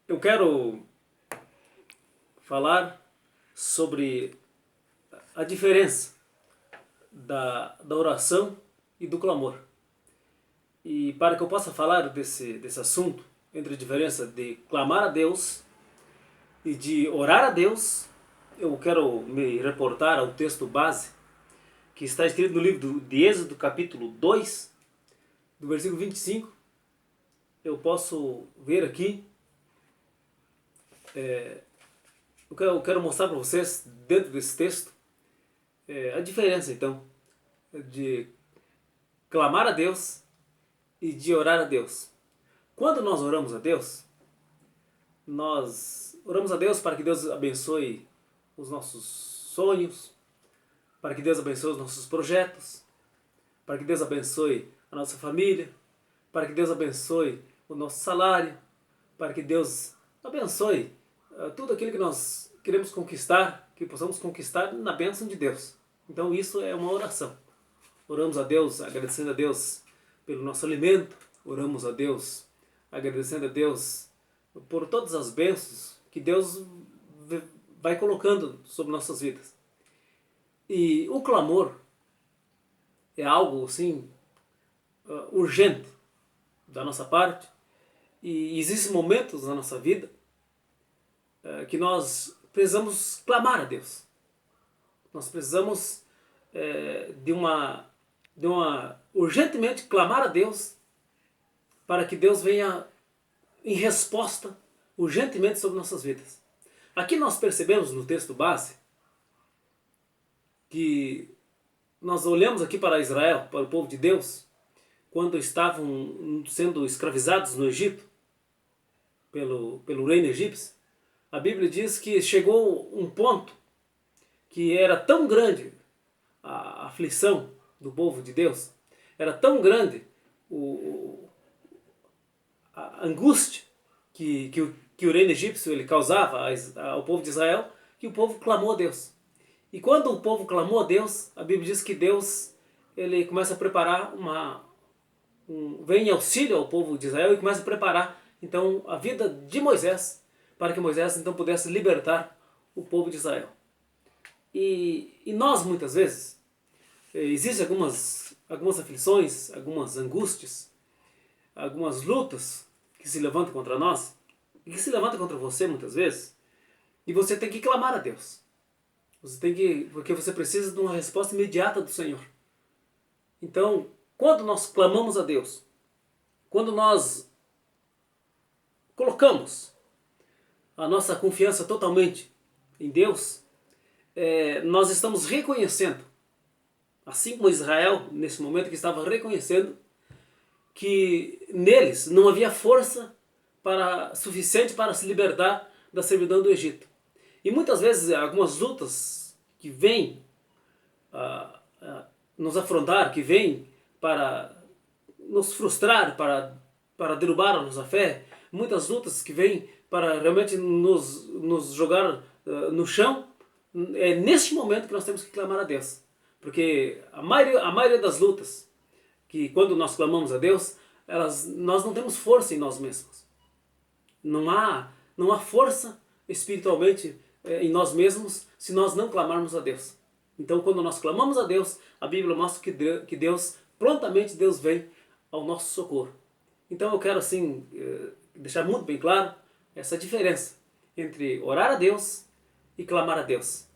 Eu quero falar sobre a diferença da oração e do clamor. E para que eu possa falar desse assunto, entre a diferença de clamar a Deus e de orar a Deus, eu quero me reportar ao texto base que está escrito no livro de Êxodo, capítulo 2, do versículo 25. Eu posso ver aqui. Eu quero mostrar para vocês, dentro desse texto, a diferença, então, de clamar a Deus e de orar a Deus. Quando nós oramos a Deus, nós oramos a Deus para que Deus abençoe os nossos sonhos, para que Deus abençoe os nossos projetos, para que Deus abençoe a nossa família, para que Deus abençoe o nosso salário, para que Deus abençoe tudo aquilo que nós queremos conquistar, que possamos conquistar na bênção de Deus. Então isso é uma oração. Oramos a Deus agradecendo a Deus pelo nosso alimento, oramos a Deus agradecendo a Deus por todas as bênçãos que Deus vai colocando sobre nossas vidas. E o clamor é algo assim urgente da nossa parte, e existem momentos na nossa vida que nós precisamos clamar a Deus. Nós precisamos urgentemente clamar a Deus para que Deus venha em resposta urgentemente sobre nossas vidas. Aqui nós percebemos no texto base que nós olhamos aqui para Israel, para o povo de Deus, quando estavam sendo escravizados no Egito pelo reino egípcio. A Bíblia diz que chegou um ponto que era tão grande a aflição do povo de Deus, era tão grande a angústia que o reino egípcio ele causava ao povo de Israel, que o povo clamou a Deus. E quando o povo clamou a Deus, a Bíblia diz que Deus ele começa a preparar vem em auxílio ao povo de Israel e começa a preparar então a vida de Moisés, para que Moisés então pudesse libertar o povo de Israel. E nós muitas vezes, existem algumas aflições, algumas angústias, algumas lutas que se levantam contra nós, e que se levantam contra você muitas vezes, e você tem que clamar a Deus. Porque você precisa de uma resposta imediata do Senhor. Então, quando nós clamamos a Deus, quando nós colocamos a nossa confiança totalmente em Deus, nós estamos reconhecendo, assim como Israel, nesse momento que estava reconhecendo, que neles não havia força suficiente para se libertar da servidão do Egito. E muitas vezes algumas lutas que vêm nos afrontar, que vêm para nos frustrar, para derrubar a nossa fé, muitas lutas que vêm para realmente nos jogar no chão, é neste momento que nós temos que clamar a Deus. Porque a maioria das lutas, que quando nós clamamos a Deus, nós não temos força em nós mesmos. Não há força espiritualmente em nós mesmos se nós não clamarmos a Deus. Então quando nós clamamos a Deus, a Bíblia mostra que Deus, prontamente Deus vem ao nosso socorro. Então eu quero assim deixar muito bem claro essa diferença entre orar a Deus e clamar a Deus.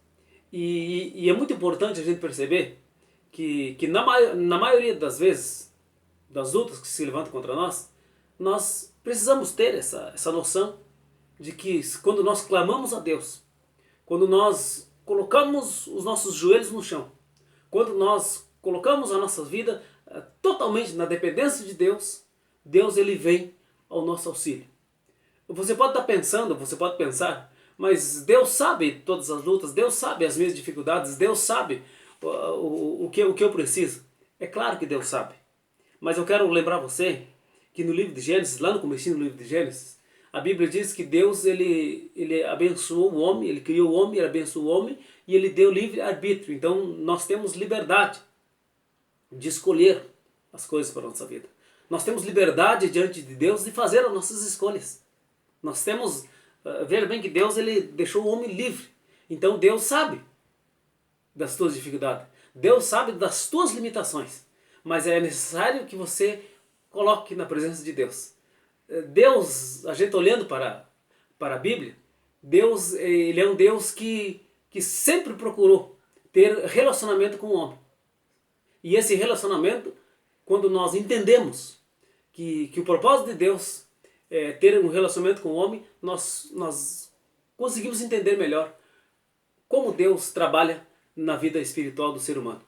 E é muito importante a gente perceber que na maioria das vezes, das lutas que se levantam contra nós precisamos ter essa noção de que quando nós clamamos a Deus, quando nós colocamos os nossos joelhos no chão, quando nós colocamos a nossa vida totalmente na dependência de Deus, Deus ele vem ao nosso auxílio. Você pode estar pensando, você pode pensar, mas Deus sabe todas as lutas, Deus sabe as minhas dificuldades, Deus sabe o que eu preciso. É claro que Deus sabe. Mas eu quero lembrar você que no livro de Gênesis, lá no comecinho do livro de Gênesis, a Bíblia diz que Deus ele abençoou o homem, ele criou o homem, ele abençoou o homem e ele deu livre arbítrio. Então nós temos liberdade de escolher as coisas para a nossa vida. Nós temos liberdade diante de Deus de fazer as nossas escolhas. Nós temos, veja bem que Deus ele deixou o homem livre. Então Deus sabe das tuas dificuldades. Deus sabe das tuas limitações. Mas é necessário que você coloque na presença de Deus. Deus, a gente olhando para a Bíblia, Deus ele é um Deus que sempre procurou ter relacionamento com o homem. E esse relacionamento, quando nós entendemos que o propósito de Deus é ter um relacionamento com o homem, nós conseguimos entender melhor como Deus trabalha na vida espiritual do ser humano.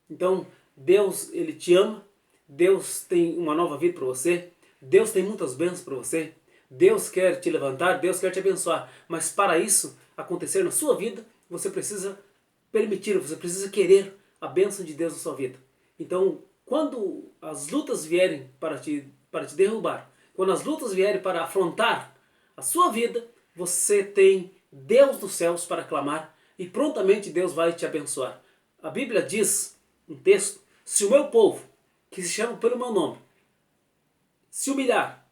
Então, Deus ele te ama, Deus tem uma nova vida para você, Deus tem muitas bênçãos para você, Deus quer te levantar, Deus quer te abençoar, mas para isso acontecer na sua vida, você precisa permitir, você precisa querer a bênção de Deus na sua vida. Então, quando as lutas vierem para te derrubar, quando as lutas vierem para afrontar a sua vida, você tem Deus dos céus para clamar e prontamente Deus vai te abençoar. A Bíblia diz, um texto, se o meu povo, que se chama pelo meu nome, se humilhar,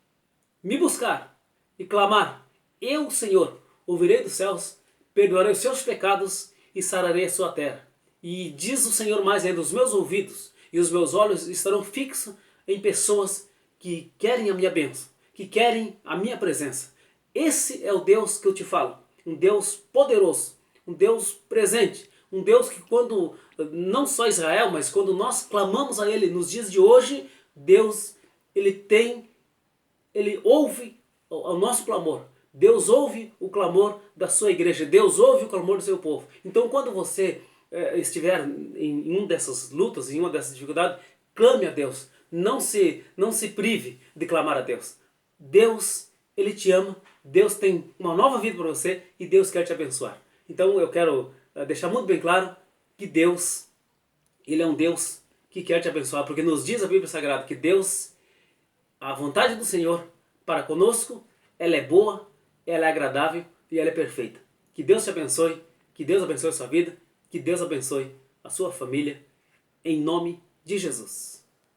me buscar e clamar, eu, Senhor, ouvirei dos céus, perdoarei os seus pecados e sararei a sua terra. E diz o Senhor mais ainda, os meus ouvidos e os meus olhos estarão fixos em pessoas que querem a minha bênção, que querem a minha presença. Esse é o Deus que eu te falo, um Deus poderoso, um Deus presente, um Deus que quando, não só Israel, mas quando nós clamamos a Ele nos dias de hoje, Deus, Ele ouve o nosso clamor. Deus ouve o clamor da sua igreja, Deus ouve o clamor do seu povo. Então quando você estiver em uma dessas lutas, em uma dessas dificuldades, clame a Deus. Não se prive de clamar a Deus. Deus, Ele te ama, Deus tem uma nova vida para você e Deus quer te abençoar. Então eu quero deixar muito bem claro que Deus, Ele é um Deus que quer te abençoar, porque nos diz a Bíblia Sagrada que Deus, a vontade do Senhor para conosco, ela é boa, ela é agradável e ela é perfeita. Que Deus te abençoe, que Deus abençoe a sua vida, que Deus abençoe a sua família, em nome de Jesus.